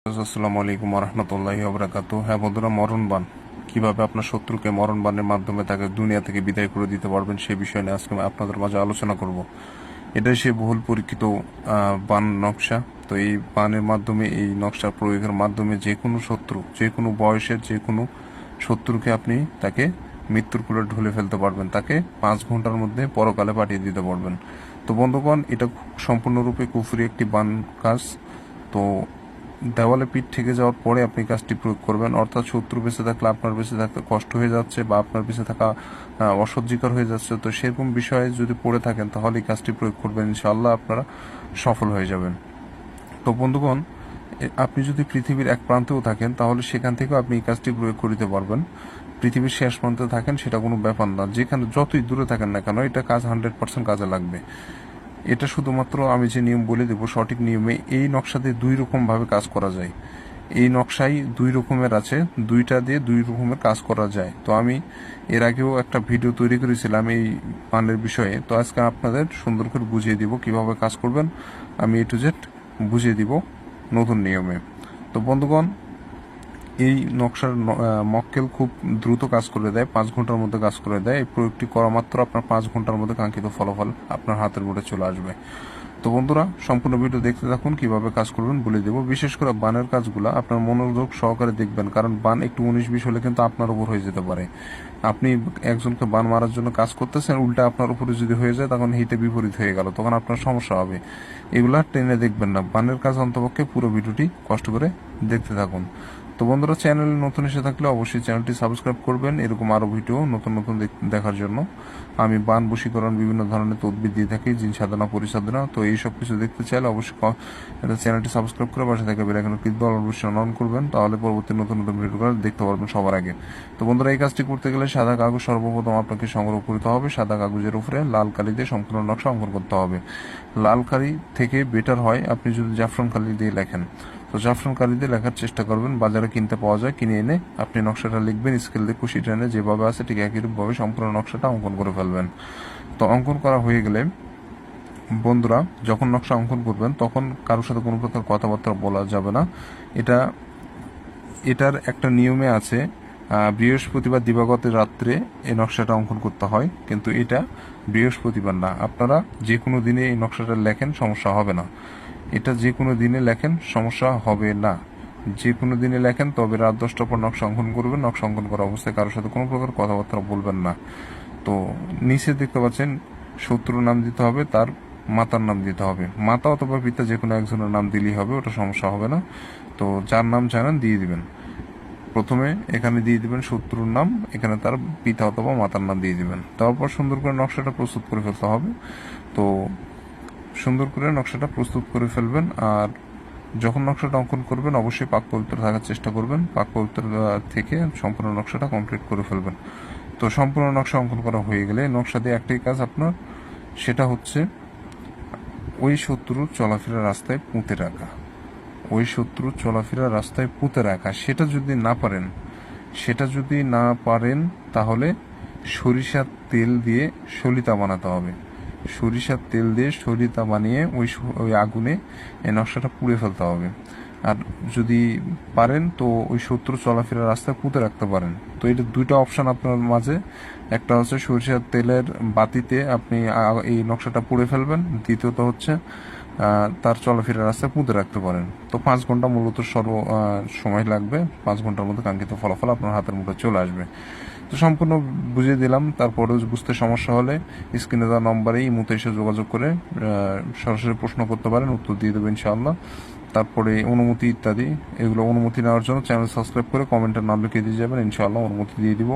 আসসালামু আলাইকুম রহমতুল্লাহি ওবরাকাতু। হ্যাঁ বন্ধুরা, মরণ বান কিভাবে আপনার শত্রুকে মরণ বানের মাধ্যমে তাকে দুনিয়া থেকে বিদায় করে দিতে পারবেন সে বিষয় নিয়ে আজকে আপনাদের মাঝে আলোচনা করব। এটাই সে বহুল পরীক্ষিত বান নকশা। তো এই বানের মাধ্যমে, এই নকশা প্রয়োগের মাধ্যমে যে কোনো শত্রু, যে কোনো বয়সের যে কোনো শত্রুকে আপনি তাকে মৃত্যুর কোলে ঢুলে ফেলতে পারবেন, তাকে 5 ঘন্টার মধ্যে পরকালে পাঠিয়ে দিতে পারবেন। তো বন্ধুগণ, এটা সম্পূর্ণরূপে কুফরি একটি বান কাজ। তো দেওয়ালে পিঠ থেকে যাওয়ার পরে আপনি কাজটি প্রয়োগ করবেন, অর্থাৎ শত্রু বেঁচে থাকলে আপনার বেঁচে থাকতে কষ্ট হয়ে যাচ্ছে বা আপনার বেঁচে থাকা অসহ্যকর হয়ে যাচ্ছে, তো সেরকম বিষয়ে যদি পড়ে থাকেন তাহলে এই কাজটি প্রয়োগ করবেন, ইনশাআল্লাহ আপনারা সফল হয়ে যাবেন। তো বন্ধুগণ, আপনি যদি পৃথিবীর এক প্রান্তেও থাকেন তাহলে সেখান থেকেও আপনি এই কাজটি প্রয়োগ করতে পারবেন। পৃথিবীর শেষ প্রান্তে থাকেন সেটা কোনো ব্যাপার না, যেখানে যতই দূরে থাকেন না কেন এটা কাজ 100% কাজে লাগবে। এটা শুধুমাত্র আমি যে নিয়ম বলে দেবো সঠিক নিয়মে। এই নকশাতে 2 রকমভাবে কাজ করা যায়। এই নকশাই 2 রকমের আছে, দুইটা দিয়ে 2 রকমের কাজ করা যায়। তো আমি এর আগেও একটা ভিডিও তৈরি করেছিলাম এই পানের বিষয়ে। তো আজকে আপনাদের সুন্দর করে বুঝিয়ে দিব কিভাবে কাজ করবেন, আমি A to Z বুঝিয়ে দিব নতুন নিয়মে। তো বন্ধুগণ, এই নকশার মক্কেল খুব দ্রুত কাজ করে দেয়, 5 ঘন্টার মধ্যে কাজ করে দেয়। এই প্রয়োগটি করা মাত্র আপনার 5 ঘন্টার মধ্যে কাঙ্ক্ষিত ফলাফল আপনার হাতের মুঠে চলে আসবে। তো বন্ধুরা, সম্পূর্ণ ভিডিও দেখতে থাকুন, কিভাবে কাজ করবেন বলে দেবো। বিশেষ করে বানের কাজগুলো আপনার মনোযোগ সহকারে দেখবেন, কারণ বান একটু 19-20 হলে কিন্তু আপনার উপর হয়ে যেতে পারে। আপনি একজনকে বান মারার জন্য কাজ করতেছেন, উল্টা আপনার উপরে যদি হয়ে যায় তখন হিতে বিপরীত হয়ে গেল, তখন আপনার সমস্যা হবে। এগুলা টেনে দেখবেন না, বানের কাজ অন্তপক্ষে পুরো ভিডিওটি কষ্ট করে দেখতে থাকুন। তো বন্ধুরা, চ্যানেলে নতুন এসে থাকলে অবশ্যই চ্যানেলটি সাবস্ক্রাইব করবেন এরকম আরও ভিডিও নতুন নতুন দেখার জন্য। আমি বান বশীকরণ বিভিন্ন ধরনের তদবির দিয়ে থাকি, জিন সাধনা পরিসাধনা। তো এই সব কিছু দেখতে চাইলে অবশ্যই চ্যানেলটি সাবস্ক্রাইব করে পাশে থেকে বেল আইকনে ক্লিক দিয়ে অবশ্যই অন করবেন, তাহলে পরবর্তী নতুন নতুন ভিডিওগুলো দেখতে পারবেন সবার আগে। তো বন্ধুরা, এই কাজটি করতে গেলে সাদা কাগজ সর্বপ্রথম আপনাকে সংগ্রহ করতে হবে। সাদা কাগজের উপরে লাল কালি দিয়ে সম্পূর্ণ নকশা অঙ্কন করতে হবে। লাল কালি থেকে বেটার হয় আপনি যদি জাফরান কালি দিয়ে লেখেন। তো জাফরান কালি দিয়ে লেখার চেষ্টা করবেন, বাজারে কিনতে পাওয়া যায়, কিনে এনে আপনি নকশাটা লিখবেন, স্কেল দিয়ে কুশি টেনে যেভাবে আছে ঠিক একইরূপভাবে সম্পূর্ণ নকশাটা অঙ্কন করে ফেলবেন। তো অঙ্কন করা হয়ে গেলে বন্ধুরা, যখন নকশা অঙ্কন করবেন তখন কারোর সাথে কোনো প্রকার কথাবার্তা বলা যাবে না। এটার একটা নিয়মে আছে, বৃহস্পতিবার দিবাগত রাত্রে এই নকশাটা অঙ্কন করতে হয়, কিন্তু এটা বৃহস্পতিবার না। আপনারা যে কোনো দিনে এই নকশাটা লেখেন, সমস্যা হবে না। এটা যে কোনো দিনে লেখেন, সমস্যা হবে না। যে কোনো দিনে লেখেন, তবে রাত 10টার পর নকশা অঙ্কন করবেন। নকশা অঙ্কন করা অবস্থায় কারোর সাথে কোনো প্রকার কথাবার্তা বলবেন না। তো নিচে দেখতে পাচ্ছেন শত্রুর নাম দিতে হবে, তার মাতার নাম দিতে হবে। মাতা অথবা পিতা যে কোনো একজনের নাম দিলেই হবে, ওটা সমস্যা হবে না। তো যার নাম জানেন দিয়ে দিবেন। প্রথমে এখানে দিয়ে দিবেন শত্রুর নাম, এখানে তার পিতা অথবা মাতার নাম দিয়ে দিবেন। তারপর সুন্দর করে নকশাটা প্রস্তুত করে ফেলতে হবে। তো সুন্দর করে নকশাটা প্রস্তুত করে ফেলবেন। আর যখন নকশাটা অঙ্কন করবেন অবশ্যই পাক পবিত্র থাকার চেষ্টা করবেন। পাক পবিত্র থেকে সম্পূর্ণ নকশাটা কমপ্লিট করে ফেলবেন। তো সম্পূর্ণ নকশা অঙ্কন করা হয়ে গেলে নকশা দিয়ে একটাই কাজ আপনার, সেটা হচ্ছে ওই শত্রুর চলাফেরার রাস্তায় পুঁতে রাখা। ওই শত্রুর চলাফেরার রাস্তায় পুঁতে রাখা, সেটা যদি না পারেন তাহলে সরিষার তেল দিয়ে সলিতা বানাতে হবে। সরিষার তেল দিয়ে সলিতা বানিয়ে ওই আগুনে এই নকশাটা পুড়ে ফেলতে হবে। আর যদি পারেন তো ওই শত্রু চলাফেরার রাস্তায় পুঁতে রাখতে পারেন। তো এটা 2টা অপশন আপনার মাঝে। একটা হচ্ছে সরিষার তেলের বাতিতে আপনি এই নকশাটা পুড়ে ফেলবেন, দ্বিতীয়ত হচ্ছে তার চলাফেরার রাস্তায় পুঁতে রাখতে পারেন। তো 5 ঘন্টা মূলত সময় লাগবে। 5 ঘন্টার মধ্যে কাঙ্ক্ষিত ফলাফল আপনার হাতের মুঠে চলে আসবে। তো সম্পূর্ণ বুঝিয়ে দিলাম। তারপরেও বুঝতে সমস্যা হলে স্ক্রিনে দেওয়া নম্বরেই ইমোতে এসে যোগাযোগ করে সরাসরি প্রশ্ন করতে পারেন, উত্তর দিয়ে দেবেন ইনশাআল্লাহ। তারপরে অনুমতি ইত্যাদি, এগুলো অনুমতি নেওয়ার জন্য চ্যানেল সাবস্ক্রাইব করে কমেন্টের নাম লিখে দিয়ে যাবেন, ইনশাআল্লাহ অনুমতি দিয়ে দিব।